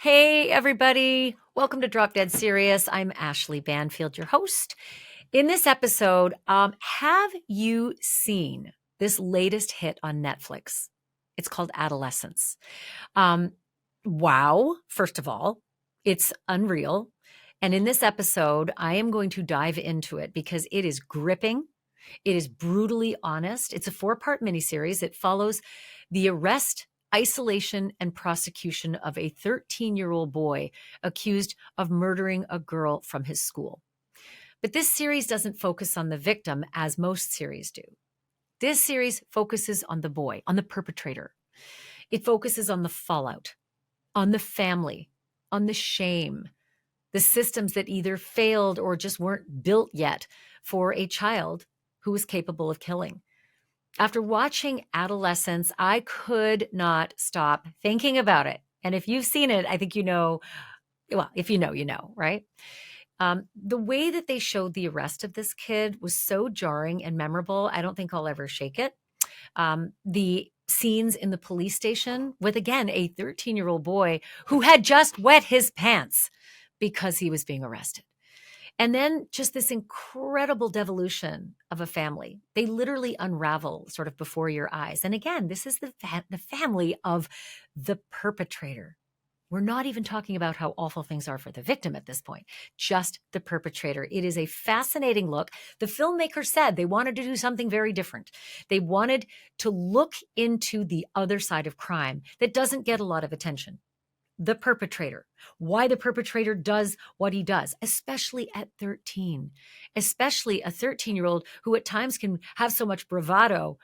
Hey, everybody. Welcome to Drop Dead Serious. I'm Ashleigh Banfield, your host. In this episode, have you seen this latest hit on Netflix? It's called Adolescence. Um, wow, first of all, it's unreal. And in this episode, I am going to dive into it because it is gripping. It is brutally honest. It's a 4-part miniseries. It follows the arrest, isolation, and prosecution of a 13-year-old boy accused of murdering a girl from his school. But this series doesn't focus on the victim as most series do. This series focuses on the boy, on the perpetrator. It focuses on the fallout, on the family, on the shame, the systems that either failed or just weren't built yet for a child who was capable of killing. After watching Adolescence, I could not stop thinking about it. And if you've seen it, I think you know, well, if you know, right? The way that they showed the arrest of this kid was so jarring and memorable. I don't think I'll ever shake it. The scenes in the police station with, again, a 13-year-old boy who had just wet his pants because he was being arrested. And then just this incredible devolution of a family. They literally unravel sort of before your eyes. And again, this is the family of the perpetrator. We're not even talking about how awful things are for the victim at this point, just the perpetrator. It is a fascinating look. The filmmaker said they wanted to do something very different. They wanted to look into the other side of crime that doesn't get a lot of attention. The perpetrator, why the perpetrator does what he does, especially at 13, especially a 13-year-old who at times can have so much bravado,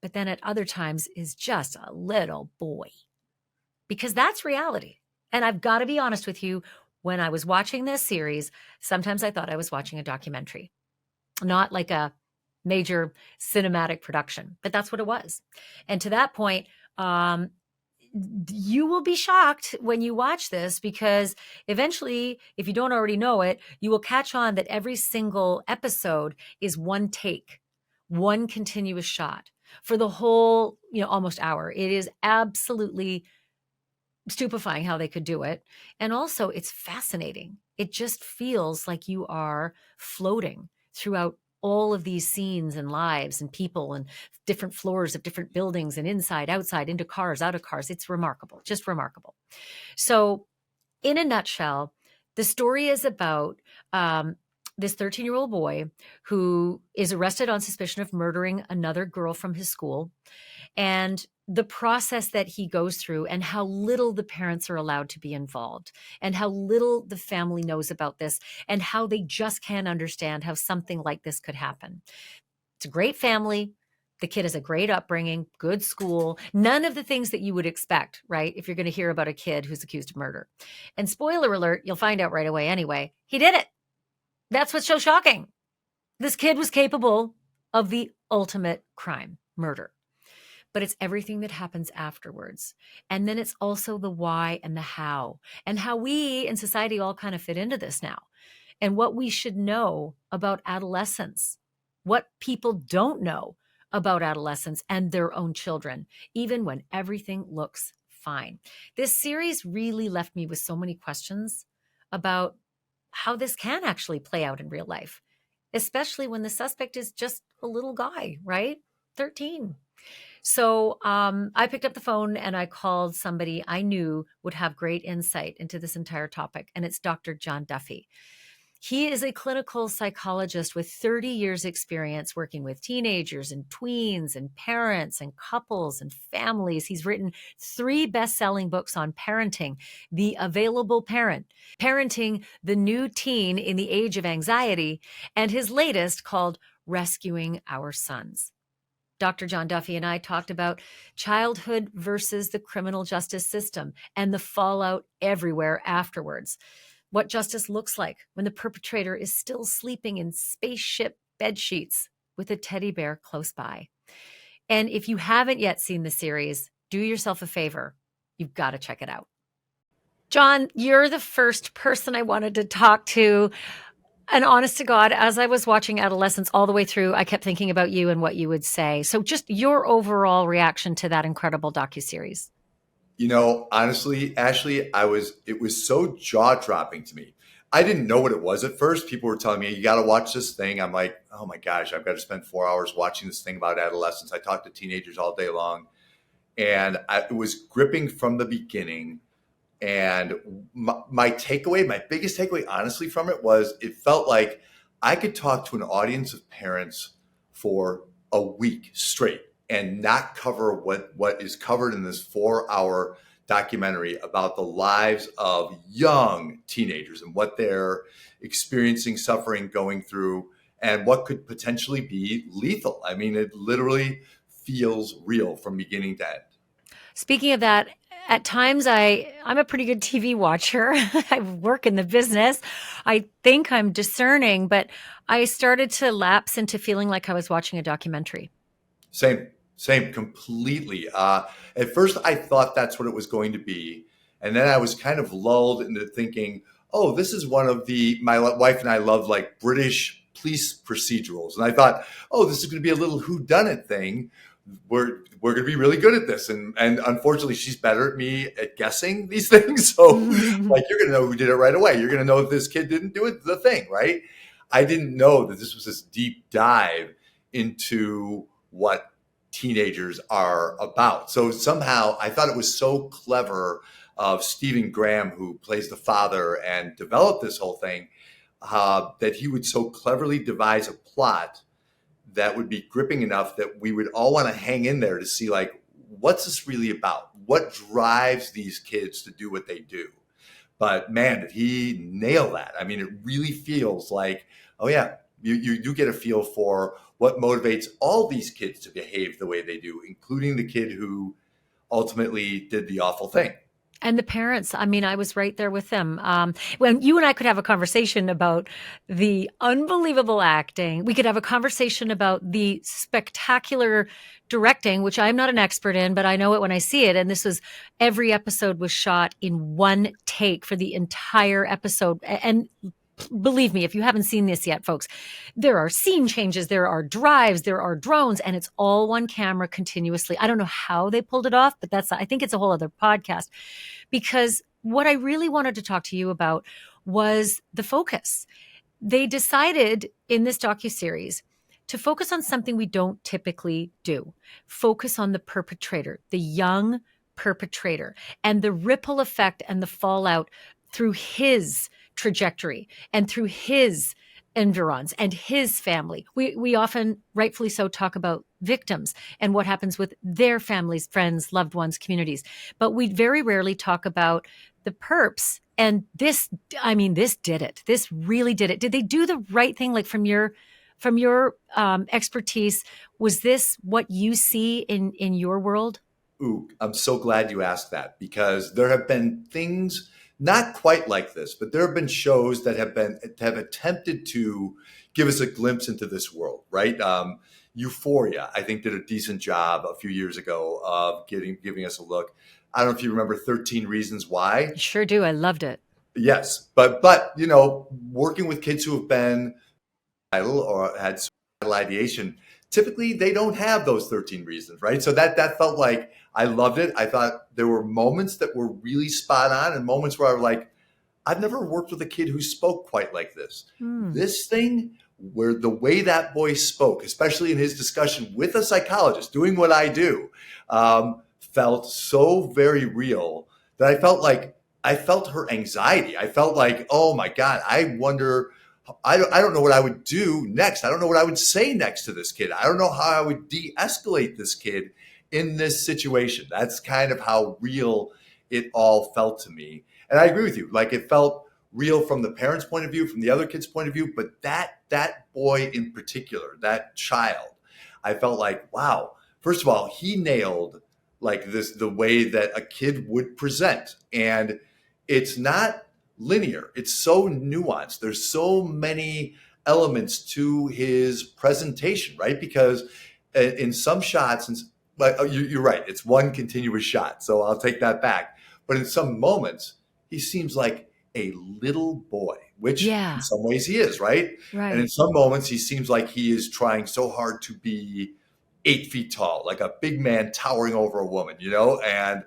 but then at other times is just a little boy. Because that's reality. And I've got to be honest with you, when I was watching this series, sometimes I thought I was watching a documentary, not like a major cinematic production, but that's what it was. And to that point, you will be shocked when you watch this because eventually, if you don't already know it, you will catch on that every single episode is one take, one continuous shot for the whole, almost hour. It is absolutely stupefying how they could do it. And also it's fascinating. It just feels like you are floating throughout all of these scenes and lives and people and different floors of different buildings and inside, outside, into cars, out of cars. It's remarkable, just remarkable. So in a nutshell, the story is about this 13-year-old boy who is arrested on suspicion of murdering another girl from his school, and the process that he goes through and how little the parents are allowed to be involved and how little the family knows about this and how they just can't understand how something like this could happen. It's a great family. The kid has a great upbringing, good school, none of the things that you would expect, right? If you're going to hear about a kid who's accused of murder. And spoiler alert, you'll find out right away anyway, he did it. That's what's so shocking. This kid was capable of the ultimate crime, murder. But it's everything that happens afterwards. And then it's also the why and the how, and how we in society all kind of fit into this now, and what we should know about adolescence, what people don't know about adolescence and their own children, even when everything looks fine. This series really left me with so many questions about how this can actually play out in real life, especially when the suspect is just a little guy, right? 13. So I picked up the phone and I called somebody I knew would have great insight into this entire topic, and it's Dr. John Duffy. He is a clinical psychologist with 30 years experience working with teenagers and tweens and parents and couples and families. He's written 3 best-selling books on parenting: The Available Parent, Parenting the New Teen in the Age of Anxiety, and his latest called Rescuing Our Sons. Dr. John Duffy and I talked about childhood versus the criminal justice system and the fallout everywhere afterwards. What justice looks like when the perpetrator is still sleeping in spaceship bed sheets with a teddy bear close by. And if you haven't yet seen the series, do yourself a favor. You've got to check it out. John, you're the first person I wanted to talk to. And honest to God, as I was watching Adolescence all the way through, I kept thinking about you and what you would say. So just your overall reaction to that incredible docuseries. Honestly, Ashley, it was so jaw-dropping to me. I didn't know what it was at first. People were telling me, you got to watch this thing. I'm like, oh my gosh, I've got to spend 4 hours watching this thing about adolescence. I talk to teenagers all day long. And it was gripping from the beginning. And my takeaway, my biggest takeaway, honestly, from it was it felt like I could talk to an audience of parents for a week straight and not cover what is covered in this 4 hour documentary about the lives of young teenagers and what they're experiencing, suffering, going through, and what could potentially be lethal. I mean, it literally feels real from beginning to end. Speaking of that, at times I'm a pretty good TV watcher. I work in the business. I think I'm discerning, but I started to lapse into feeling like I was watching a documentary. Same, completely. At first, I thought that's what it was going to be, and then I was kind of lulled into thinking, "Oh, this is one of the my wife and I love like British police procedurals," and I thought, "Oh, this is going to be a little whodunit thing. We're going to be really good at this," and unfortunately, she's better at me at guessing these things. So, like, you're going to know who did it right away. You're going to know if this kid didn't do it, the thing, right? I didn't know that this was this deep dive into what teenagers are about. So somehow I thought it was so clever of Stephen Graham, who plays the father and developed this whole thing, that he would so cleverly devise a plot that would be gripping enough that we would all want to hang in there to see, like, what's this really about? What drives these kids to do what they do? But man, did he nail that. I mean, it really feels like, oh yeah, you do get a feel for what motivates all these kids to behave the way they do, including the kid who ultimately did the awful thing. And the parents, I mean, I was right there with them. When you and I could have a conversation about the unbelievable acting, we could have a conversation about the spectacular directing, which I'm not an expert in, but I know it when I see it. And this was every episode was shot in one take for the entire episode. And believe me, if you haven't seen this yet, folks, there are scene changes, there are drives, there are drones, and it's all one camera continuously. I don't know how they pulled it off, but I think it's a whole other podcast. Because what I really wanted to talk to you about was the focus. They decided in this docuseries to focus on something we don't typically do. Focus on the perpetrator, the young perpetrator, and the ripple effect and the fallout through his trajectory and through his environs and his family. We often, rightfully so, talk about victims and what happens with their families, friends, loved ones, communities. But we very rarely talk about the perps. And this, I mean, this did it. This really did it. Did they do the right thing? Like from your expertise, was this what you see in your world? Ooh, I'm so glad you asked that, because there have been things not quite like this, but there have been shows that have attempted to give us a glimpse into this world, right? Euphoria, I think, did a decent job a few years ago of giving us a look. I don't know if you remember 13 Reasons Why. Sure do. I loved it. Yes, but working with kids who have been suicidal or had suicidal ideation, typically they don't have those 13 reasons, right? So that felt like I loved it. I thought there were moments that were really spot on and moments where I was like, I've never worked with a kid who spoke quite like this. This thing, where the way that boy spoke, especially in his discussion with a psychologist, doing what I do, felt so very real that I felt her anxiety. I felt like, oh my God, I wonder. I don't know what I would do next. I don't know what I would say next to this kid. I don't know how I would de-escalate this kid in this situation. That's kind of how real it all felt to me. And I agree with you. Like, it felt real from the parents' point of view, from the other kid's point of view, but that boy in particular, that child, I felt like, wow, first of all, he nailed like this, the way that a kid would present. And it's not linear. It's so nuanced. There's so many elements to his presentation, right? Because in some shots, but you're right, it's one continuous shot. So I'll take that back. But in some moments, he seems like a little boy, which in some ways he is, right? Right. And in some moments, he seems like he is trying so hard to be 8 feet tall, like a big man towering over a woman, And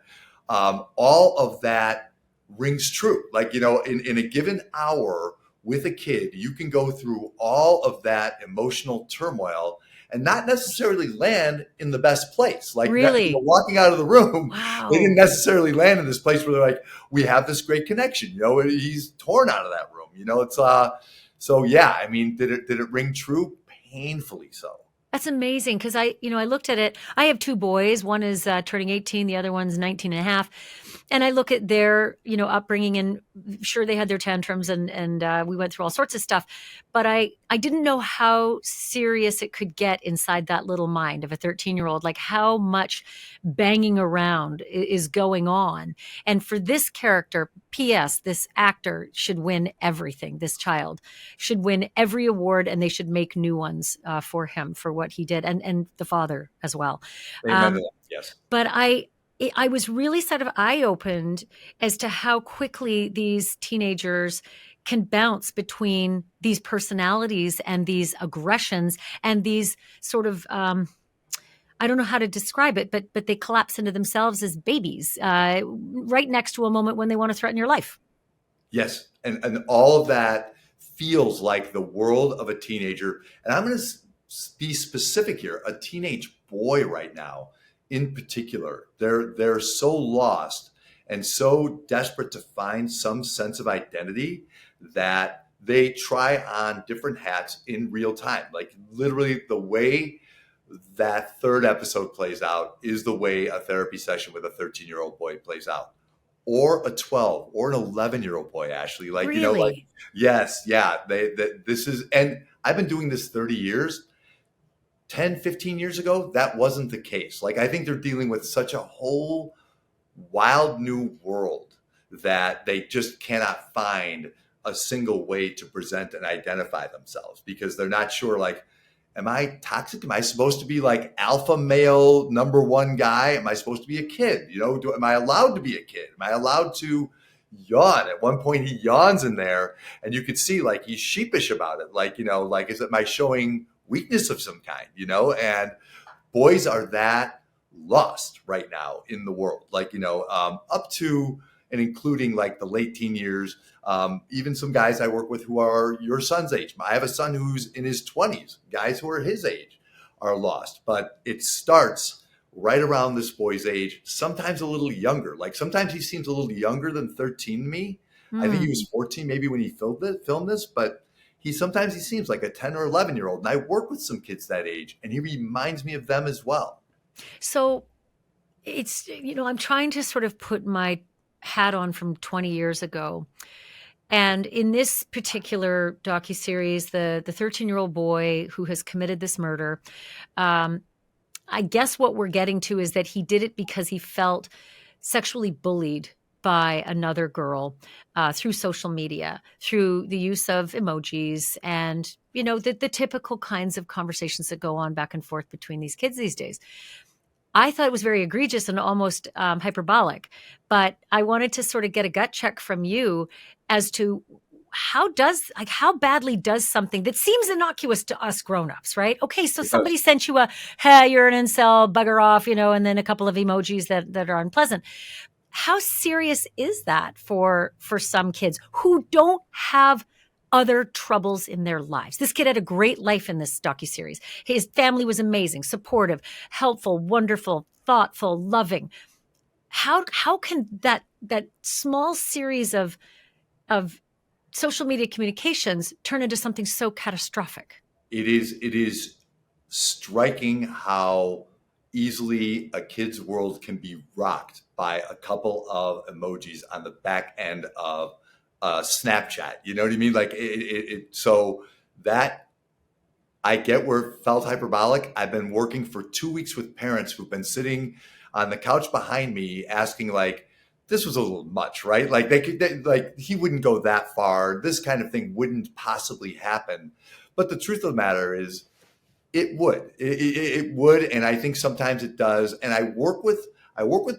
all of that rings true. Like, in a given hour with a kid, you can go through all of that emotional turmoil and not necessarily land in the best place. Like, Really? walking out of the room, they didn't Wow. necessarily land in this place where they're like, we have this great connection. He's torn out of that room. So yeah. I mean, did it ring true? Painfully so. That's amazing because I looked at it. I have two boys. One is turning 18, the other one's 19 and a half. And I look at their, upbringing, and sure, they had their tantrums, and we went through all sorts of stuff. But I didn't know how serious it could get inside that little mind of a 13-year-old, like how much banging around is going on. And for this character, P.S., this actor should win everything. This child should win every award, and they should make new ones for him for what he did, and the father as well. Amen to Um, that. Yes. but I was really sort of eye opened as to how quickly these teenagers can bounce between these personalities and these aggressions and these sort of I don't know how to describe it, but they collapse into themselves as babies right next to a moment when they want to threaten your life. Yes. And all of that feels like the world of a teenager. And I'm going to be specific here, a teenage boy right now in particular. They're so lost and so desperate to find some sense of identity that they try on different hats in real time. Like, literally, the way that third episode plays out is the way a therapy session with a 13-year-old boy plays out, or a 12 or an 11-year-old boy, Ashley. Like, Really? yes, yeah. This is, and I've been doing this 30 years. 10, 15 years ago, that wasn't the case. Like, I think they're dealing with such a whole wild new world that they just cannot find a single way to present and identify themselves, because they're not sure, like, am I toxic? Am I supposed to be like alpha male number one guy? Am I supposed to be a kid? Am I allowed to be a kid? Am I allowed to yawn? At one point he yawns in there, and you could see, like, he's sheepish about it. Like, is it my showing weakness of some kind? And boys are that lost right now in the world, like, up to and including like the late teen years. Even some guys I work with who are your son's age. I have a son who's in his 20s. Guys who are his age are lost, but it starts right around this boy's age, sometimes a little younger. Like, sometimes he seems a little younger than 13 to me. I think he was 14 maybe when he filmed this, but sometimes he seems like a 10 or 11-year-old. And I work with some kids that age, and he reminds me of them as well. So it's, I'm trying to sort of put my hat on from 20 years ago. And in this particular docuseries, the 13-year-old boy who has committed this murder, I guess what we're getting to is that he did it because he felt sexually bullied by another girl through social media, through the use of emojis and, the typical kinds of conversations that go on back and forth between these kids these days. I thought it was very egregious and almost hyperbolic, but I wanted to sort of get a gut check from you as to how badly does something that seems innocuous to us grown-ups, right? Okay, so somebody sent you hey, you're an incel, bugger off, and then a couple of emojis that are unpleasant. How serious is that for some kids who don't have other troubles in their lives? This kid had a great life in this docuseries. His family was amazing, supportive, helpful, wonderful, thoughtful, loving. How can that small series of social media communications turn into something so catastrophic? It is striking how easily a kid's world can be rocked by a couple of emojis on the back end of Snapchat. You know what I mean? Like, so that, I get where it felt hyperbolic. I've been working for 2 weeks with parents who've been sitting on the couch behind me asking, like, this was a little much, right? Like, like, he wouldn't go that far. This kind of thing wouldn't possibly happen. But the truth of the matter is, it would. It would, and I think sometimes it does. And I work with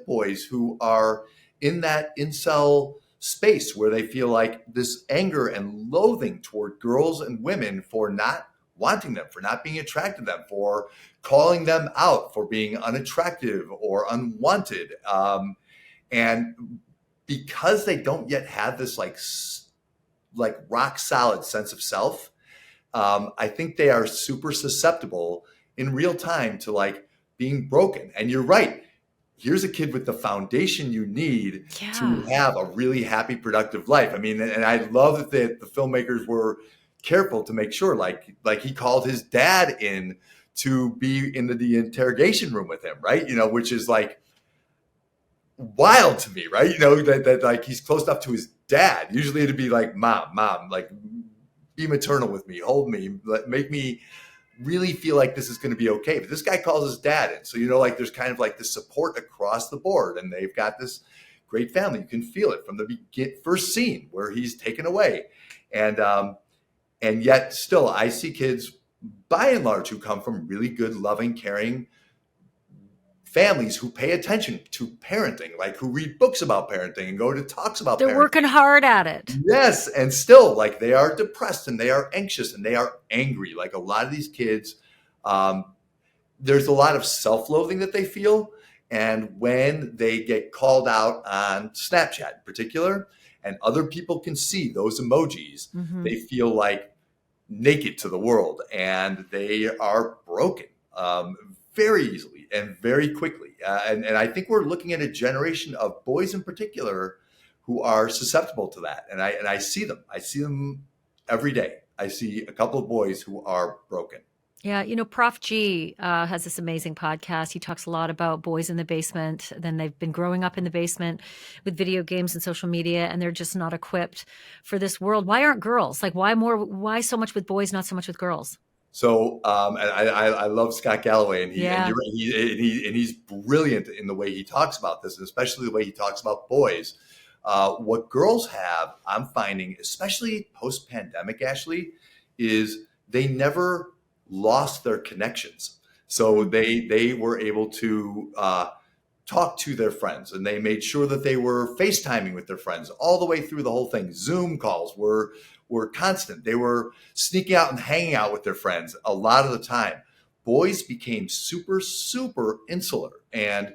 boys who are in that incel space where they feel like this anger and loathing toward girls and women for not wanting them, for not being attracted to them, for calling them out for being unattractive or unwanted. And because they don't yet have this like rock solid sense of self, I think they are super susceptible in real time to like being broken. And you're right. Here's a kid with the foundation you need Yeah. to have a really happy, productive life. I mean, and I love that the filmmakers were careful to make sure, like he called his dad in to be in the interrogation room with him, right? You know, which is like wild to me, right? You know, that like he's close enough to his dad. Usually it'd be like, mom, like be maternal with me, hold me, make me really feel like this is going to be okay. But this guy calls his dad in. So, you know, like there's kind of like the support across the board, and they've got this great family. You can feel it from the first scene where he's taken away. And yet still I see kids by and large who come from really good, loving, caring families who pay attention to parenting, like who read books about parenting and go to talks about They're parenting. working hard at it. Yes. And still, like, they are depressed and they are anxious and they are angry. Like a lot of these kids, there's a lot of self-loathing that they feel. And when they get called out on Snapchat in particular, and other people can see those emojis, they feel like naked to the world and they are broken very easily and very quickly. And I think we're looking at a generation of boys in particular who are susceptible to that. And I see them. I see them every day. I see a couple of boys who are broken. Yeah, you know, Prof G has this amazing podcast. He talks a lot about boys in the basement. Then they've been growing up in the basement with video games and social media, and they're just not equipped for this world. Why aren't girls? Like, why so much with boys, not so much with girls? So, and I love Scott Galloway, and Yeah. he's brilliant in the way he talks about this, and especially the way he talks about boys. What girls have, I'm finding, especially post-pandemic, Ashleigh, is they never lost their connections. So they were able to talk to their friends, and they made sure that they were FaceTiming with their friends all the way through the whole thing. Zoom calls were constant. They were sneaking out and hanging out with their friends a lot of the time. Boys became super, super insular and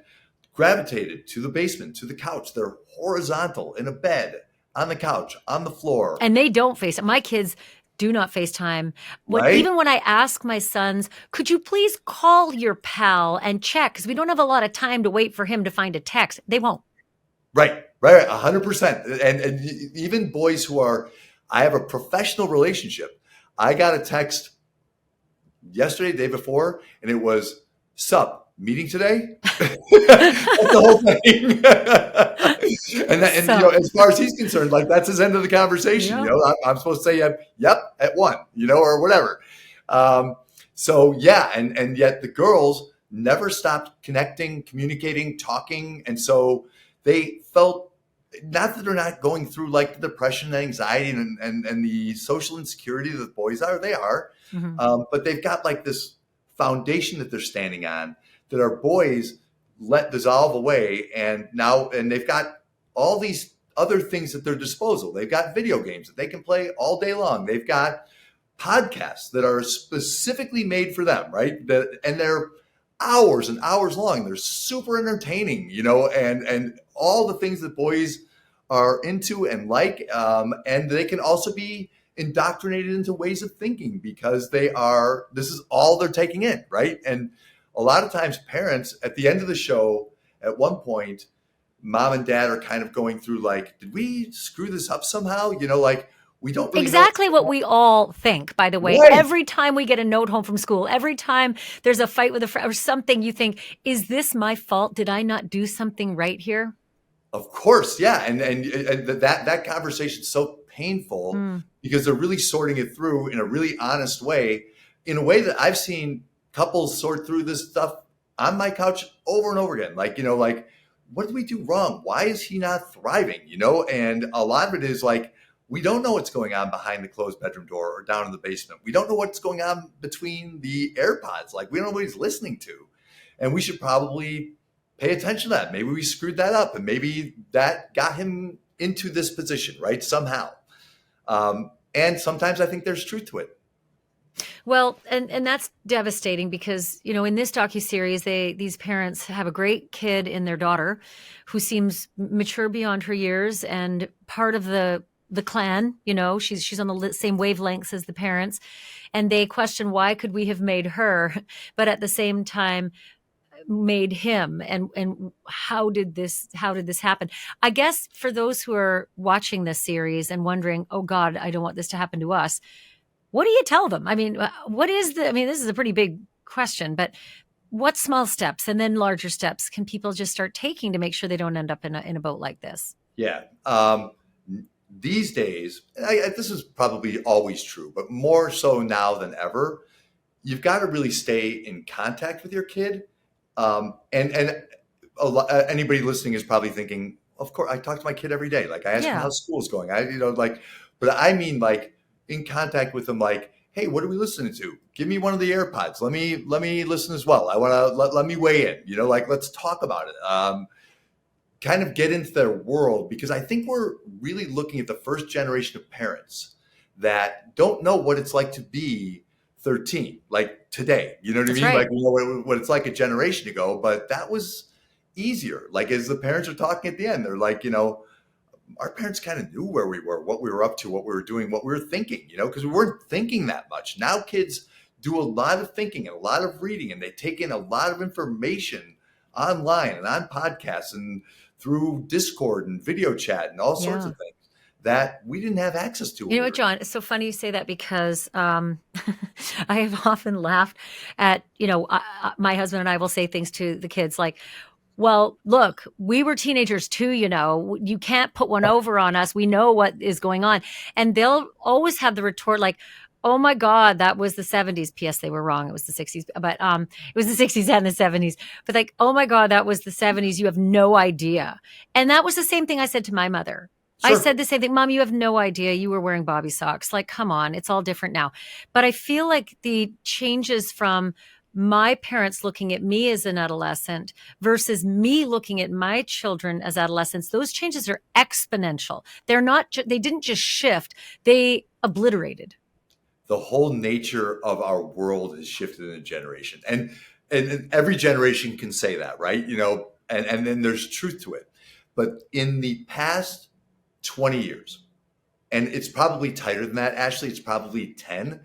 gravitated to the basement, to the couch. They're horizontal in a bed, on the couch, on the floor. And they don't face it. My kids do not FaceTime. Right? Even when I ask my sons, could you please call your pal and check? Because we don't have a lot of time to wait for him to find a text. They won't. Right. 100%. And even boys who are, I have a professional relationship. I got a text yesterday, the day before, and it was, sup, meeting today? That's the whole thing. and you know, as far as he's concerned, like that's his end of the conversation. Yep. You know, I'm supposed to say, yep, at 1, you know, or whatever. So yeah, and yet the girls never stopped connecting, communicating, talking. And so they felt, not that they're not going through like the depression and anxiety and the social insecurity that boys are, they are, but they've got like this foundation that they're standing on that our boys let dissolve away. And they've got all these other things at their disposal. They've got video games that they can play all day long. They've got podcasts that are specifically made for them, right? And they're hours and hours long. They're super entertaining, you know, and all the things that boys are into and like. And they can also be indoctrinated into ways of thinking because this is all they're taking in, right? And a lot of times parents at the end of the show, at one point, mom and dad are kind of going through like, did we screw this up somehow? You know, like we don't really exactly know. What we all think, by the way. Right. Every time we get a note home from school, every time there's a fight with a friend or something, you think, is this my fault? Did I not do something right here? Of course, yeah. And that conversation is so painful because they're really sorting it through in a really honest way, in a way that I've seen couples sort through this stuff on my couch over and over again. Like, you know, like, what did we do wrong? Why is he not thriving? You know, and a lot of it is like, we don't know what's going on behind the closed bedroom door or down in the basement. We don't know what's going on between the AirPods. Like, we don't know what he's listening to. And we should probably pay attention to that. Maybe we screwed that up and maybe that got him into this position, right? Somehow. And sometimes I think there's truth to it. Well, and that's devastating because, in this docuseries, these parents have a great kid in their daughter who seems mature beyond her years and part of the clan. She's on the same wavelengths as the parents, and they question, why could we have made her, but at the same time made him, and how did this happen? I guess for those who are watching this series and wondering, oh God, I don't want this to happen to us, what do you tell them? I mean, this is a pretty big question, but what small steps and then larger steps can people just start taking to make sure they don't end up in a boat like this? Yeah. These days, this is probably always true, but more so now than ever, you've got to really stay in contact with your kid. And anybody listening is probably thinking, of course, I talk to my kid every day. Like I ask him Yeah. how school's going. But I mean, like in contact with them, like, hey, what are we listening to? Give me one of the AirPods. Let me listen as well. I want to let me weigh in. Like let's talk about it. Kind of get into their world, because I think we're really looking at the first generation of parents that don't know what it's like to be 13, like today. You know what I That's mean? Like right. we know what it's like a generation ago, but that was easier. Like as the parents are talking at the end, they're like, our parents kind of knew where we were, what we were up to, what we were doing, what we were thinking, because we weren't thinking that much. Now kids do a lot of thinking and a lot of reading, and they take in a lot of information online and on podcasts and through Discord and video chat and all sorts Yeah. of things that we didn't have access to You when know we what, were John? It's so funny you say that because I have often laughed at, my husband and I will say things to the kids like, well, look, we were teenagers too, you can't put one over on us. We know what is going on. And they'll always have the retort like, oh my God, that was the 70s. P.S. They were wrong. It was the 60s, but it was the 60s and the 70s. But like, oh my God, that was the 70s. You have no idea. And that was the same thing I said to my mother. I Sure. said the same thing. Mom, you have no idea. You were wearing bobby socks. Like, come on, it's all different now. But I feel like the changes from my parents looking at me as an adolescent versus me looking at my children as adolescents, those changes are exponential. They didn't just shift, they obliterated. The whole nature of our world has shifted in a generation, and every generation can say that, right? And then there's truth to it. But in the past 20 years, and it's probably tighter than that, Ashley, it's probably 10.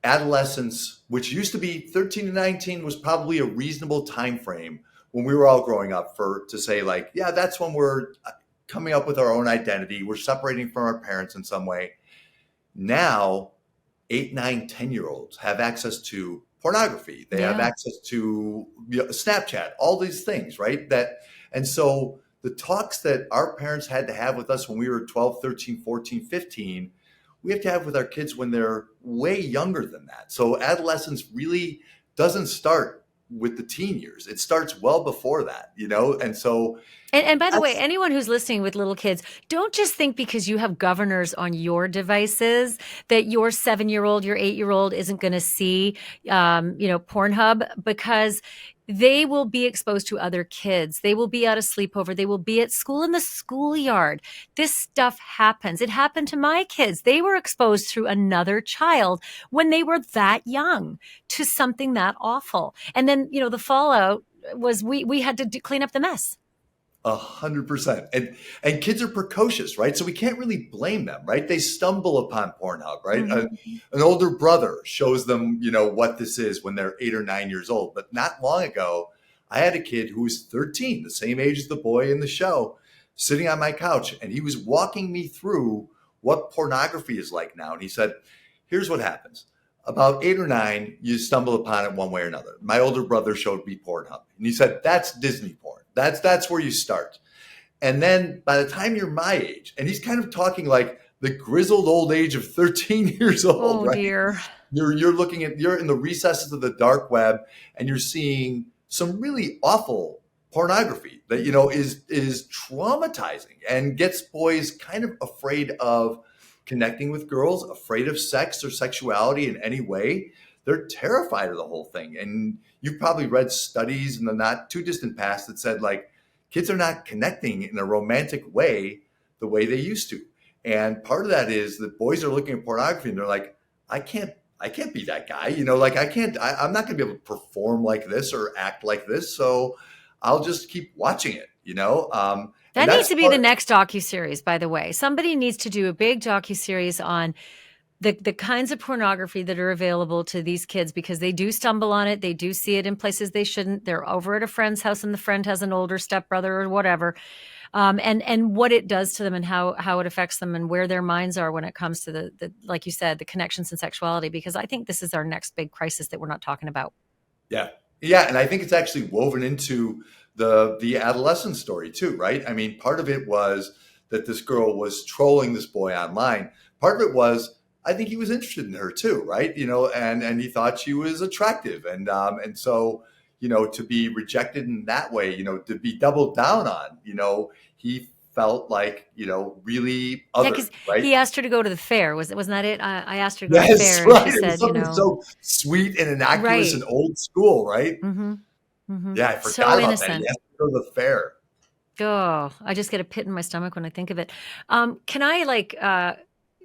Adolescence, which used to be 13 to 19, was probably a reasonable time frame when we were all growing up to say like, yeah, that's when we're coming up with our own identity. We're separating from our parents in some way. Now, 8, 9, 10-year olds have access to pornography. They have Yeah. access to Snapchat, all these things, right? And so the talks that our parents had to have with us when we were 12, 13, 14, 15, we have to have with our kids when they're way younger than that. So adolescence really doesn't start with the teen years. It starts well before that, And so And by the way, that's anyone who's listening with little kids, don't just think because you have governors on your devices that your 7-year-old, your 8-year-old isn't going to see, Pornhub, because they will be exposed to other kids. They will be at a sleepover. They will be at school in the schoolyard. This stuff happens. It happened to my kids. They were exposed through another child when they were that young to something that awful. And then, the fallout was we had to clean up the mess. 100%. And kids are precocious, right? So we can't really blame them, right? They stumble upon Pornhub, right? Mhm. An older brother shows them, what this is when they're 8 or 9 years old. But not long ago, I had a kid who was 13, the same age as the boy in the show, sitting on my couch, and he was walking me through what pornography is like now. And he said, here's what happens. About 8 or 9, you stumble upon it one way or another. My older brother showed me Pornhub, and he said, that's Disney porn. That's where you start. And then by the time you're my age, and he's kind of talking like the grizzled old age of 13 years old, Oh right? dear. You're in the recesses of the dark web, and you're seeing some really awful pornography that is traumatizing and gets boys kind of afraid of connecting with girls, afraid of sex or sexuality in any way. They're terrified of the whole thing. And you've probably read studies in the not too distant past that said like kids are not connecting in a romantic way the way they used to. And part of that is that boys are looking at pornography and they're like, I can't I can't be that guy. Like I'm not going to be able to perform like this or act like this. So I'll just keep watching it. And That needs that's to be the part. next docuseries, by the way. Somebody needs to do a big docuseries on the kinds of pornography that are available to these kids, because they do stumble on it. They do see it in places they shouldn't. They're over at a friend's house and the friend has an older stepbrother or whatever. And what it does to them and how it affects them and where their minds are when it comes to the like you said, the connections and sexuality, because I think this is our next big crisis that we're not talking about. Yeah. Yeah. And I think it's actually woven into the adolescent story too, right? I mean, part of it was that this girl was trolling this boy online. Part of it was, I think he was interested in her too, right? And he thought she was attractive. And so, to be rejected in that way, to be doubled down on, he felt like, really Yeah, othered, because right? he asked her to go to the fair. Wasn't that it? I asked her to go to the Yes, fair, and right. she It was said, something so sweet and innocuous and right. old school, right? Mm-hmm. Mm-hmm. Yeah, I So forgot about that. He innocent. has to go to the fair. Oh, I just get a pit in my stomach when I think of it. Can I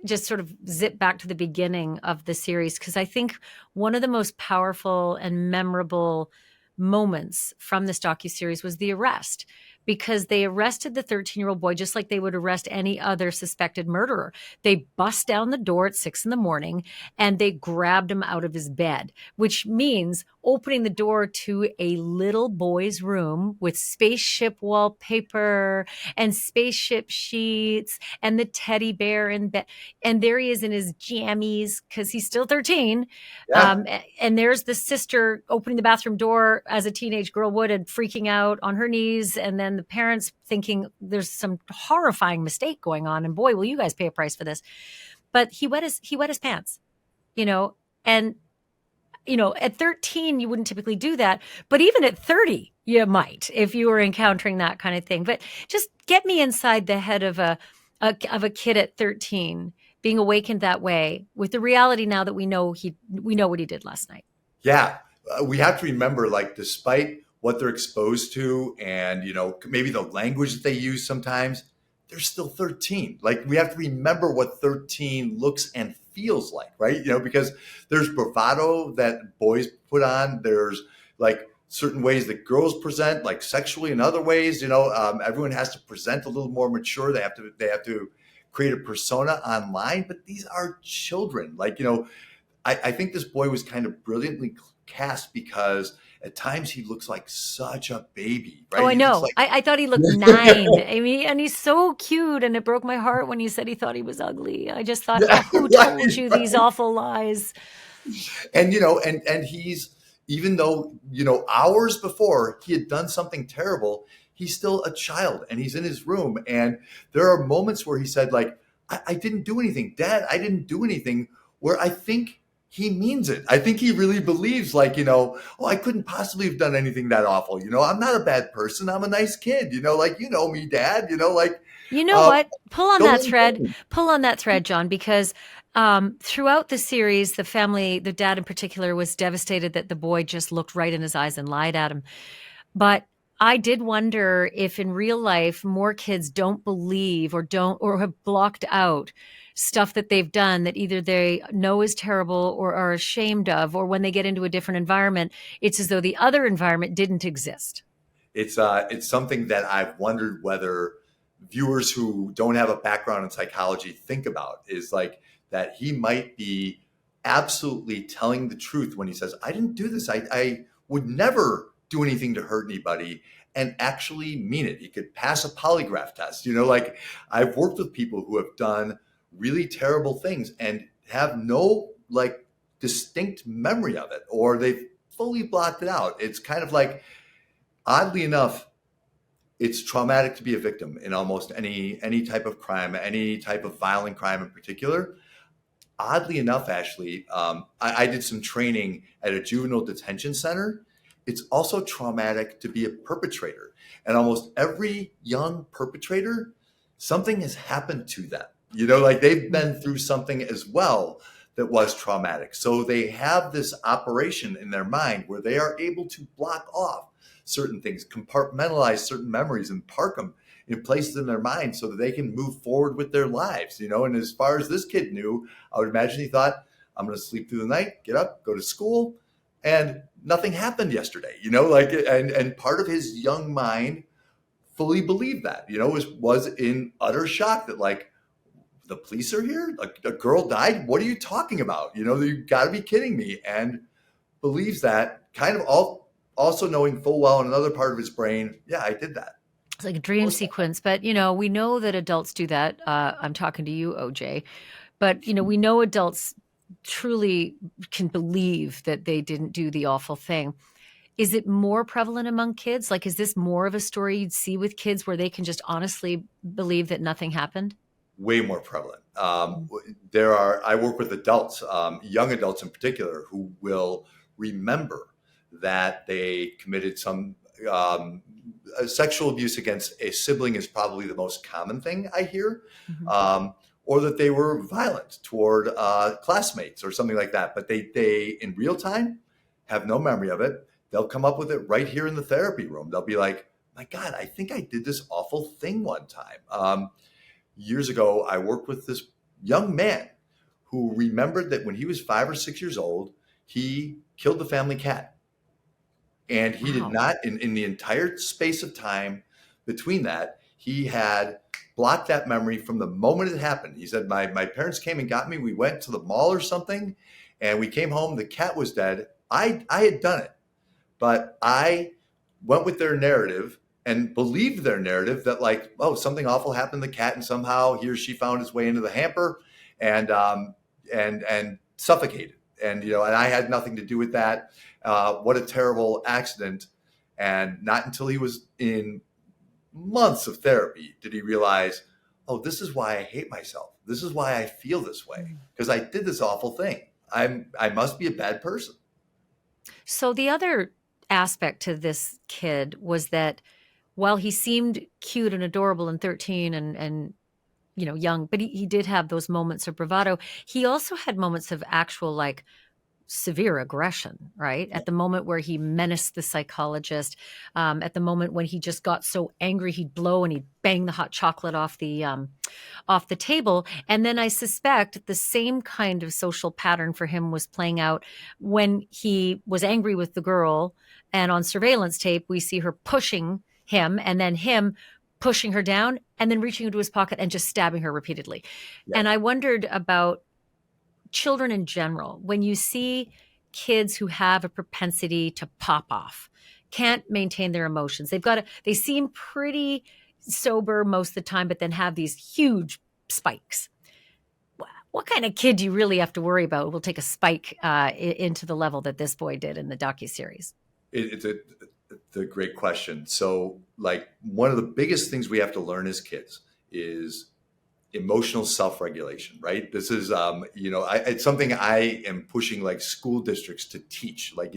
just sort of zip back to the beginning of the series? Because I think one of the most powerful and memorable moments from this docuseries was the arrest, because they arrested the 13-year-old boy just like they would arrest any other suspected murderer. They bust down the door at 6 a.m. and they grabbed him out of his bed, which means opening the door to a little boy's room with spaceship wallpaper and spaceship sheets and the teddy bear in bed. And there he is in his jammies because he's still 13. Yeah. And there's the sister opening the bathroom door as a teenage girl would and freaking out on her knees. And then the parents thinking there's some horrifying mistake going on. And boy, will you guys pay a price for this. But he wet his pants, you know, and at 13, you wouldn't typically do that. But even at 30, you might if you were encountering that kind of thing. But just get me inside the head of a kid at 13 being awakened that way with the reality now that we know what he did last night. Yeah. We have to remember, like, despite what they're exposed to and, maybe the language that they use sometimes, they're still 13. Like, we have to remember what 13 looks and feels like, right? Because there's bravado that boys put on. There's like certain ways that girls present, like sexually and other ways. Everyone has to present a little more mature. They have to create a persona online, but these are children. Like, I think this boy was kind of brilliantly cast because at times he looks like such a baby, Oh, right? I He looks know. like I thought he looked 9. I mean, and he's so cute. And it broke my heart when he said he thought he was ugly. I just thought, oh, yeah, who right, told you these right. awful lies? And he's, even though hours before he had done something terrible, he's still a child and he's in his room. And there are moments where he said, like, I didn't do anything, Dad, I didn't do anything, where I think he means it. I think he really believes, like, oh, I couldn't possibly have done anything that awful. I'm not a bad person. I'm a nice kid, like, me, Dad, like, You know uh, what? don't let him go. Pull on that thread, John, because throughout the series, the family, the dad in particular, was devastated that the boy just looked right in his eyes and lied at him. But I did wonder if in real life more kids don't believe or have blocked out stuff that they've done that either they know is terrible or are ashamed of, or when they get into a different environment, it's as though the other environment didn't exist. It's something that I've wondered whether viewers who don't have a background in psychology think about, is like that he might be absolutely telling the truth when he says, I didn't do this. I would never do anything to hurt anybody, and actually mean it. He could pass a polygraph test. Like, I've worked with people who have done really terrible things and have no, like, distinct memory of it, or they've fully blocked it out. It's kind of like, oddly enough, it's traumatic to be a victim in almost any type of crime, any type of violent crime in particular. Oddly enough, Ashleigh, I did some training at a juvenile detention center. It's also traumatic to be a perpetrator. And almost every young perpetrator, something has happened to them. Like, they've been through something as well that was traumatic. So they have this operation in their mind where they are able to block off certain things, compartmentalize certain memories, and park them in places in their mind so that they can move forward with their lives. And as far as this kid knew, I would imagine he thought, I'm going to sleep through the night, get up, go to school, and nothing happened yesterday. Like, and part of his young mind fully believed that. Was in utter shock that, like, the police are here, like a girl died. What are you talking about? You got to be kidding me. And believes that, kind of also knowing full well in another part of his brain, yeah, I did that. It's like a dream sequence, but we know that adults do that. I'm talking to you, OJ, but we know adults truly can believe that they didn't do the awful thing. Is it more prevalent among kids? Like, is this more of a story you'd see with kids where they can just honestly believe that nothing happened? Way more prevalent. I work with adults, young adults in particular, who will remember that they committed some sexual abuse against a sibling is probably the most common thing I hear, or that they were violent toward classmates or something like that. But they in real time have no memory of it. They'll come up with it right here in the therapy room. They'll be like, my God, I think I did this awful thing one time. Years ago, I worked with this young man who remembered that when he was 5 or 6 years old, he killed the family cat. And he did not, in the entire space of time between that, he had blocked that memory from the moment it happened. He said, my parents came and got me. We went to the mall or something, and we came home. The cat was dead. I had done it, but I went with their narrative and believed their narrative that, like, oh, something awful happened to the cat, and somehow he or she found his way into the hamper and suffocated. And and I had nothing to do with that. What a terrible accident. And not until he was in months of therapy did he realize, oh, this is why I hate myself. This is why I feel this way, because I did this awful thing. I must be a bad person. So the other aspect to this kid was that while he seemed cute and adorable and 13 and young, but he did have those moments of bravado. He also had moments of actual, like, severe aggression, right? At the moment where he menaced the psychologist, at the moment when he just got so angry, he'd blow and he'd bang the hot chocolate off the table. And then I suspect the same kind of social pattern for him was playing out when he was angry with the girl. And on surveillance tape, we see her pushing him and then him pushing her down and then reaching into his pocket and just stabbing her repeatedly. Yeah. And I wondered about children in general. When you see kids who have a propensity to pop off, can't maintain their emotions, they seem pretty sober most of the time, but then have these huge spikes. What kind of kid do you really have to worry about will take a spike into the level that this boy did in the docuseries? It's a great question. So, like, one of the biggest things we have to learn as kids is emotional self-regulation, right? This is, it's something I am pushing, like, school districts to teach, like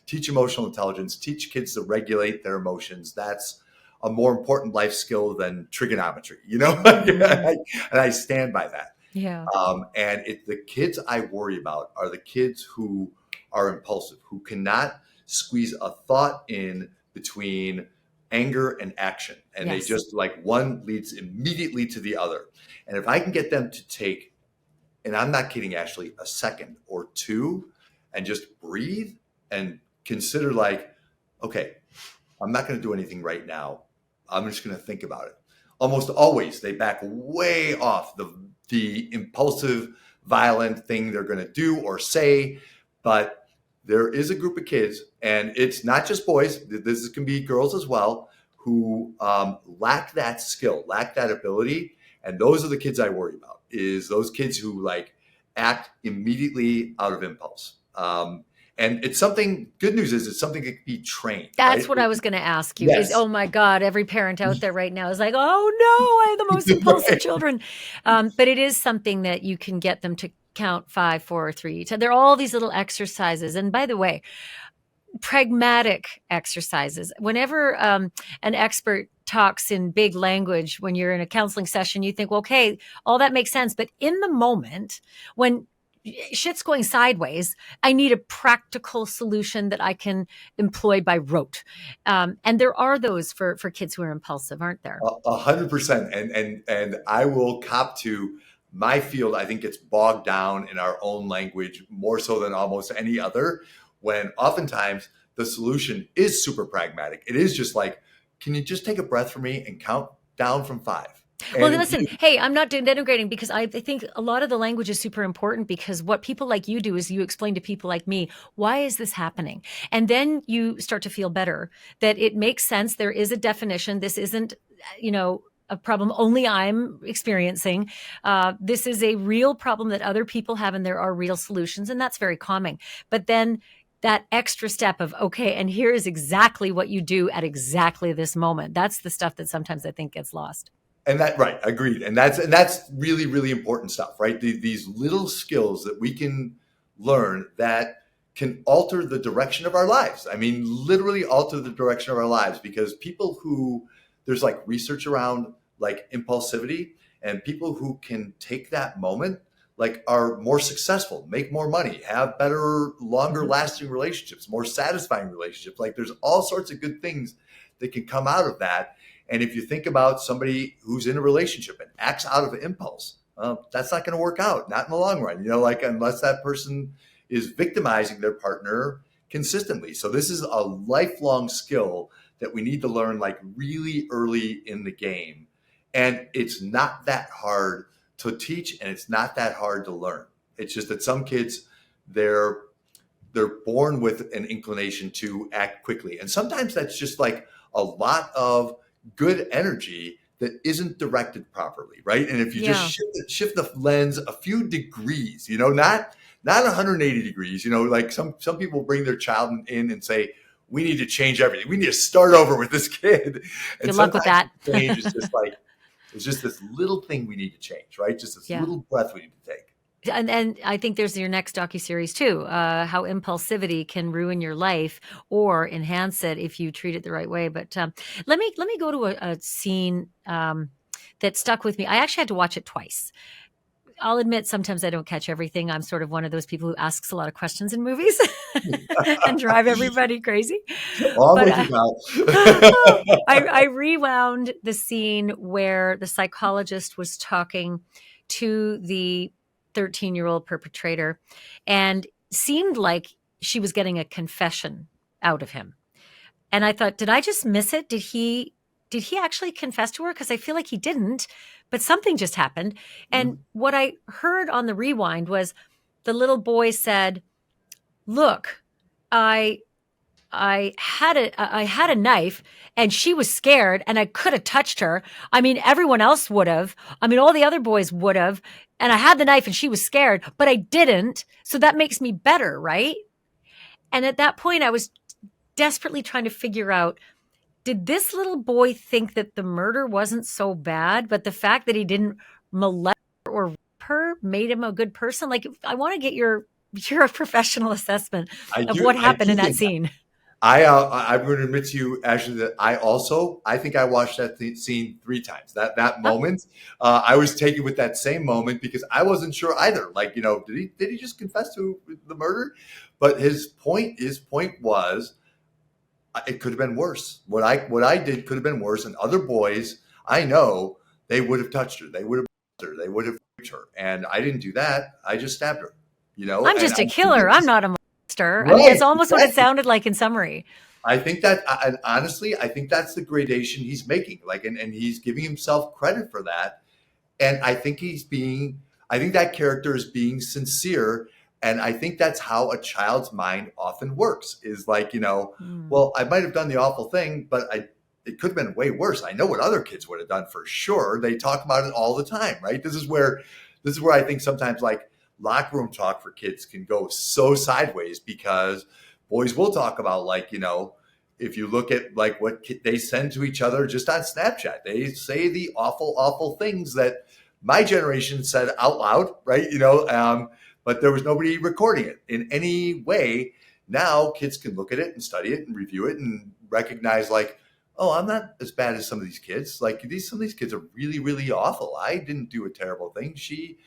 teach emotional intelligence, teach kids to regulate their emotions. That's a more important life skill than trigonometry, and I stand by that. Yeah. And the kids I worry about are the kids who are impulsive, who cannot squeeze a thought in between anger and action. And yes. They just, like, one leads immediately to the other. And if I can get them to take, and I'm not kidding, Ashleigh, a second or two and just breathe and consider, like, okay, I'm not going to do anything right now. I'm just going to think about it. Almost always they back way off the impulsive, violent thing they're going to do or say. But there is a group of kids, and it's not just boys, this can be girls as well, who lack that skill, lack that ability. And those are the kids I worry about, is those kids who, like, act immediately out of impulse. And it's something, good news is it's something that can be trained. That's right? What I was going to ask you. Yes. Is, oh my God, every parent out there right now is like, oh no, I have the most impulsive children. But it is something that you can get them to count 5, 4, 3. There are all these little exercises. And by the way, pragmatic exercises. Whenever an expert talks in big language, when you're in a counseling session, you think, well, okay, all that makes sense. But in the moment, when shit's going sideways, I need a practical solution that I can employ by rote. And there are those for kids who are impulsive, aren't there? 100%. And I will cop to, my field, I think, gets bogged down in our own language more so than almost any other, when oftentimes the solution is super pragmatic. It is just like, can you just take a breath for me and count down from 5? Well, And then if listen, you, hey, I'm not denigrating, because I think a lot of the language is super important, because what people like you do is you explain to people like me, why is this happening? And then you start to feel better that it makes sense. There is a definition. This isn't, a problem only I'm experiencing. This is a real problem that other people have, and there are real solutions. And that's very calming. But then that extra step of, okay, and here is exactly what you do at exactly this moment. That's the stuff that sometimes I think gets lost. and that, right, agreed. And that's really, really important stuff, right? These little skills that we can learn that can alter the direction of our lives. I mean, literally alter the direction of our lives, because people who, there's like research around like impulsivity, and people who can take that moment like are more successful, make more money, have better, longer lasting relationships, more satisfying relationships. Like there's all sorts of good things that can come out of that. And if you think about somebody who's in a relationship and acts out of impulse, that's not going to work out, not in the long run, like unless that person is victimizing their partner consistently. So this is a lifelong skill that we need to learn like really early in the game. And it's not that hard to teach, and it's not that hard to learn. It's just that some kids, they're born with an inclination to act quickly. And sometimes that's just like a lot of good energy that isn't directed properly, right? And if you just shift the lens a few degrees, not 180 degrees, like some people bring their child in and say, we need to change everything. We need to start over with this kid. And good luck with that. Change is just like, it's just this little thing we need to change, right? Just this little breath we need to take. And I think there's your next docuseries too, how impulsivity can ruin your life or enhance it if you treat it the right way. But let me go to a scene that stuck with me. I actually had to watch it twice. I'll admit sometimes I don't catch everything. I'm sort of one of those people who asks a lot of questions in movies and drive everybody crazy. But I rewound the scene where the psychologist was talking to the 13-year-old perpetrator and seemed like she was getting a confession out of him. And I thought, did I just miss it? Did he actually confess to her? Because I feel like he didn't, but something just happened. And what I heard on the rewind was the little boy said, look, I had a knife and she was scared and I could have touched her. I mean, everyone else would have. I mean, all the other boys would have. And I had the knife and she was scared, but I didn't. So that makes me better, right? And at that point, I was desperately trying to figure out, did this little boy think that the murder wasn't so bad, but the fact that he didn't molest her or rape her made him a good person? Like, I want to get your professional assessment of what happened in that scene. I'm going to admit to you, Ashley, that I think I watched that scene 3 times. That moment, I was taken with that same moment because I wasn't sure either. Like, did he just confess to the murder? But his point was, it could have been worse. What I did could have been worse. And other boys, I know, they would have touched her. They would have her. They would have raped her. And I didn't do that. I just stabbed her. I'm just a killer. I'm not a monster. Right, I mean, it's almost what it sounded like in summary. I think that, honestly, I think that's the gradation he's making. Like, and he's giving himself credit for that. And I think I think that character is being sincere. And I think that's how a child's mind often works, is like, well, I might have done the awful thing, but it could have been way worse. I know what other kids would have done for sure. They talk about it all the time, right? This is where I think sometimes like locker room talk for kids can go so sideways, because boys will talk about, like, if you look at like what they send to each other just on Snapchat, they say the awful, awful things that my generation said out loud, right? But there was nobody recording it in any way. Now kids can look at it and study it and review it and recognize, like, oh, I'm not as bad as some of these kids. Like, some of these kids are really, really awful. I didn't do a terrible thing. She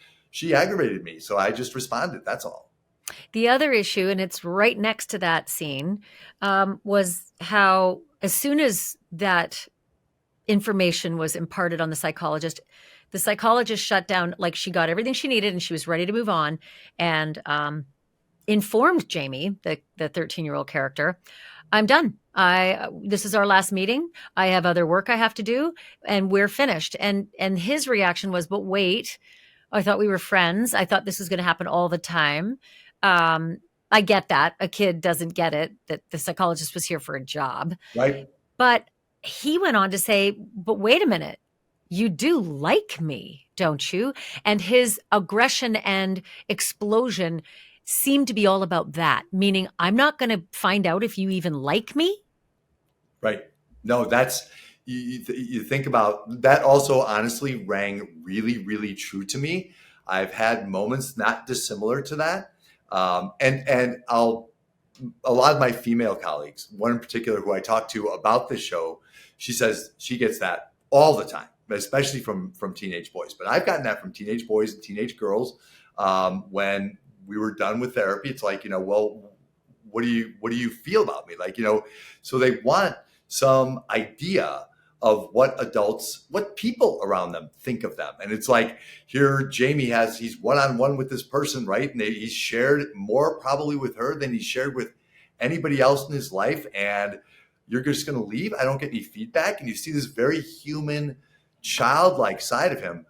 aggravated me, so I just responded. That's all. The other issue, and it's right next to that scene, was how as soon as that information was imparted on the psychologist, the psychologist shut down, like she got everything she needed and she was ready to move on, and informed Jamie, the 13-year-old character, I'm done. This is our last meeting. I have other work I have to do, and we're finished. And his reaction was, but wait, I thought we were friends. I thought this was going to happen all the time. Um, I get that. A kid doesn't get it, that the psychologist was here for a job. Right. But he went on to say, but wait a minute. You do like me, don't you? And his aggression and explosion seemed to be all about that, meaning I'm not going to find out if you even like me. Right. No, that's, you think about that also honestly rang really, really true to me. I've had moments not dissimilar to that. And a lot of my female colleagues, one in particular who I talked to about this show, she says she gets that all the time, especially from teenage boys. But I've gotten that from teenage boys and teenage girls. When we were done with therapy, it's like, well, what do you feel about me? Like, so they want some idea of what people around them think of them. And it's like, here Jamie he's one-on-one with this person, right? And he's shared more probably with her than he's shared with anybody else in his life. And you're just going to leave. I don't get any feedback. And you see this very human, childlike side of him.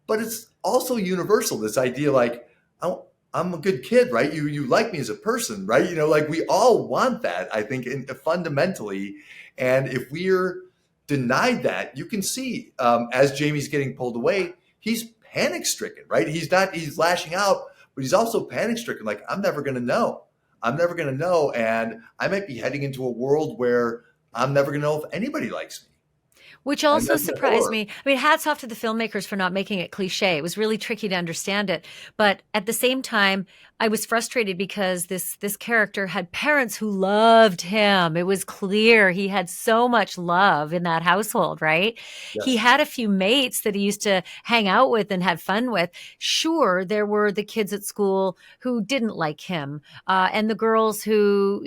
But it's also universal, this idea like, I'm a good kid, right? You like me as a person, right? Like we all want that, I think, fundamentally. And if we're denied that, you can see as Jamie's getting pulled away, he's panic stricken, right? He's lashing out, but he's also panic stricken. Like, I'm never going to know. And I might be heading into a world where I'm never going to know if anybody likes me. Which also surprised me. I mean, hats off to the filmmakers for not making it cliche. It was really tricky to understand it. But at the same time, I was frustrated because this character had parents who loved him. It was clear he had so much love in that household, right? Yes. He had a few mates that he used to hang out with and have fun with. Sure, there were the kids at school who didn't like him, and the girls who,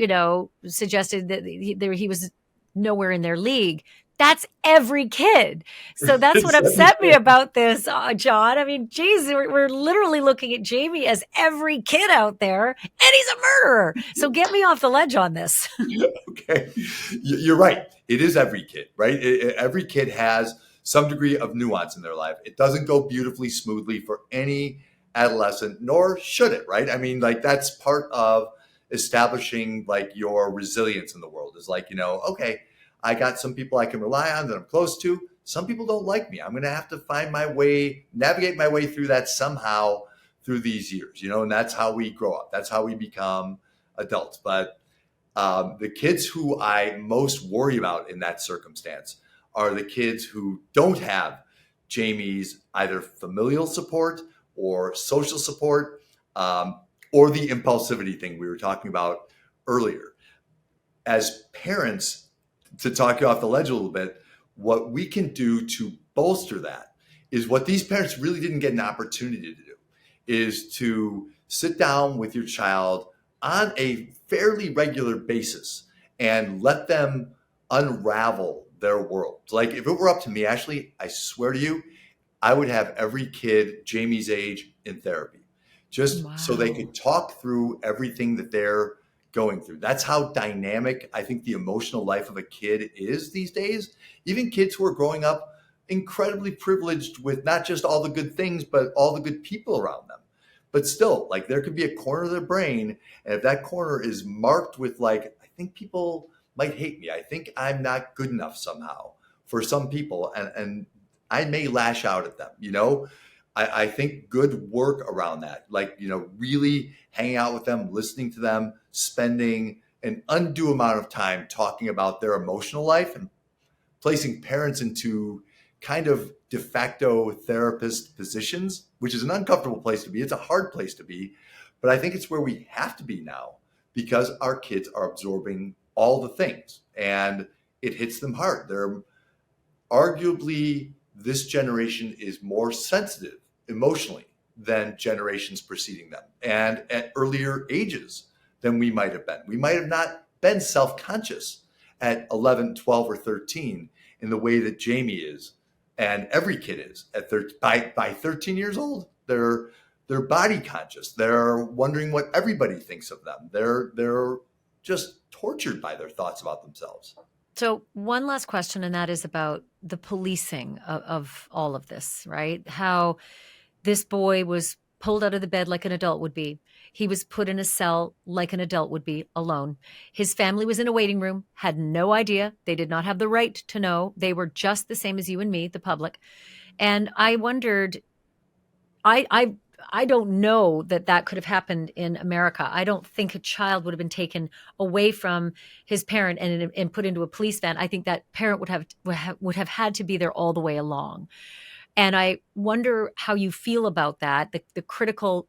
suggested that he was nowhere in their league. That's every kid. So that's what upset me about this, John. I mean, geez, we're literally looking at Jamie as every kid out there, and he's a murderer. So get me off the ledge on this. Okay. You're right. It is every kid, right? Every kid has some degree of nuance in their life. It doesn't go beautifully, smoothly for any adolescent, nor should it, right? I mean, like, that's part of establishing like your resilience in the world is like, okay, I got some people I can rely on that I'm close to. Some people don't like me. I'm going to have to find my way, navigate my way through that somehow through these years, and that's how we grow up. That's how we become adults. But the kids who I most worry about in that circumstance are the kids who don't have Jamie's either familial support or social support, or the impulsivity thing we were talking about earlier. As parents, to talk you off the ledge a little bit, what we can do to bolster that is what these parents really didn't get an opportunity to do, is to sit down with your child on a fairly regular basis and let them unravel their world. Like, if it were up to me, Ashleigh, I swear to you, I would have every kid Jamie's age in therapy, just so they could talk through everything that they're going through. That's how dynamic I think the emotional life of a kid is these days. Even kids who are growing up incredibly privileged with not just all the good things, but all the good people around them. But still, like, there could be a corner of their brain, and if that corner is marked with like, I think people might hate me, I think I'm not good enough somehow for some people, and I may lash out at them, I think good work around that, like, really hanging out with them, listening to them, spending an undue amount of time talking about their emotional life, and placing parents into kind of de facto therapist positions, which is an uncomfortable place to be. It's a hard place to be, but I think it's where we have to be now because our kids are absorbing all the things and it hits them hard. They're arguably, this generation is more sensitive emotionally than generations preceding them, and at earlier ages than we might have been. We might have not been self-conscious at 11, 12, or 13 in the way that Jamie is And every kid is by 13 years old. They're body conscious. They're wondering what everybody thinks of them. They're just tortured by their thoughts about themselves. So one last question, and that is about the policing of all of this, right? How this boy was pulled out of the bed like an adult would be. He was put in a cell like an adult would be, alone. His family was in a waiting room, had no idea. They did not have the right to know. They were just the same as you and me, the public. And I wondered, I don't know that that could have happened in America. I don't think a child would have been taken away from his parent and put into a police van. I think that parent would have had to be there all the way along. And I wonder how you feel about that, the critical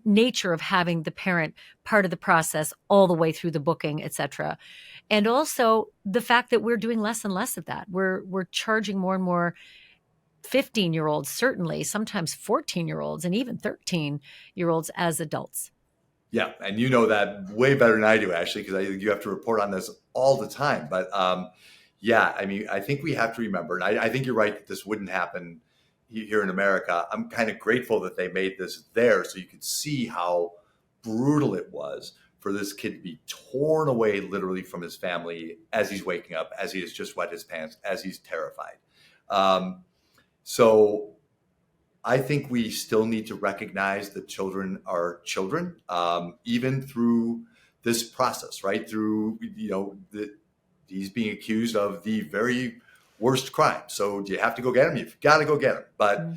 nature of having the parent part of the process all the way through the booking, et cetera. And also the fact that we're doing less and less of that. We're charging more and more 15-year-olds, certainly, sometimes 14-year-olds, and even 13-year-olds as adults. Yeah, and you know that way better than I do, Ashley, because you have to report on this all the time. But yeah, I mean, I think we have to remember, and I think you're right that this wouldn't happen here in America. I'm kind of grateful that they made this there so you could see how brutal it was for this kid to be torn away literally from his family as he's waking up, as he has just wet his pants, as he's terrified. So I think we still need to recognize that children are children, even through this process, right? Through, he's being accused of the very worst crime. So do you have to go get him? You've got to go get him. But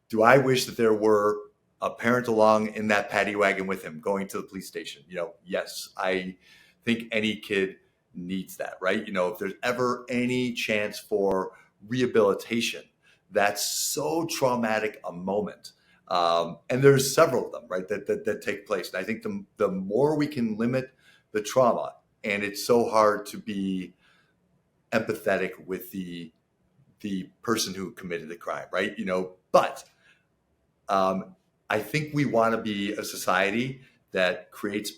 do I wish that there were a parent along in that paddy wagon with him going to the police station? Yes, I think any kid needs that, right? If there's ever any chance for rehabilitation, that's so traumatic a moment. And there's several of them, right, that take place. And I think the more we can limit the trauma, and it's so hard to be empathetic with the person who committed the crime, right? But I think we want to be a society that creates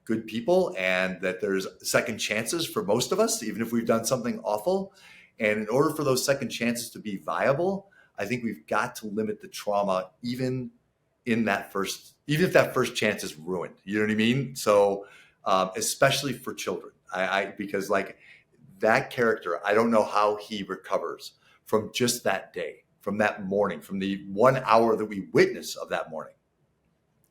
good people and that there's second chances for most of us, even if we've done something awful. And in order for those second chances to be viable, I think we've got to limit the trauma even if that first chance is ruined. You know what I mean? So especially for children, because like that character, I don't know how he recovers from just that day, from that morning, from the 1 hour that we witness of that morning.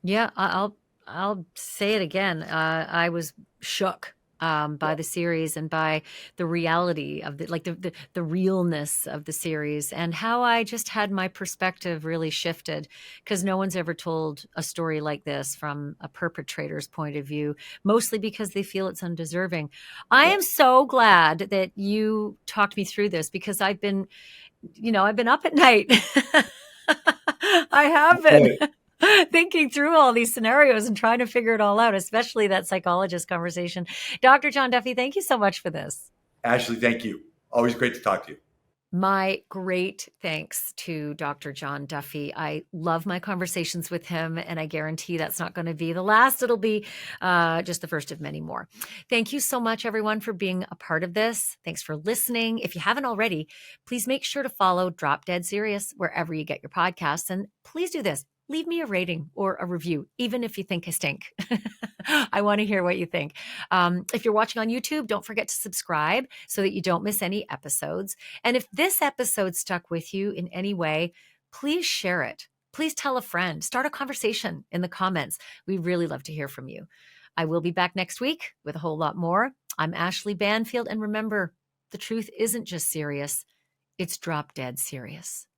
Yeah, I'll say it again. I was shook by the series and by the reality of the realness of the series, and how I just had my perspective really shifted, because no one's ever told a story like this from a perpetrator's point of view, mostly because they feel it's undeserving. I am so glad that you talked me through this, because I've been up at night. I have been. Thinking through all these scenarios and trying to figure it all out, especially that psychologist conversation. Dr. John Duffy, thank you so much for this. Ashley, thank you. Always great to talk to you. My great thanks to Dr. John Duffy. I love my conversations with him, and I guarantee that's not going to be the last. It'll be just the first of many more. Thank you so much, everyone, for being a part of this. Thanks for listening. If you haven't already, please make sure to follow Drop Dead Serious wherever you get your podcasts. And please do this. Leave me a rating or a review, even if you think I stink. I want to hear what you think. If you're watching on YouTube, don't forget to subscribe so that you don't miss any episodes. And if this episode stuck with you in any way, please share it. Please tell a friend. Start a conversation in the comments. We really love to hear from you. I will be back next week with a whole lot more. I'm Ashleigh Banfield. And remember, the truth isn't just serious. It's drop dead serious.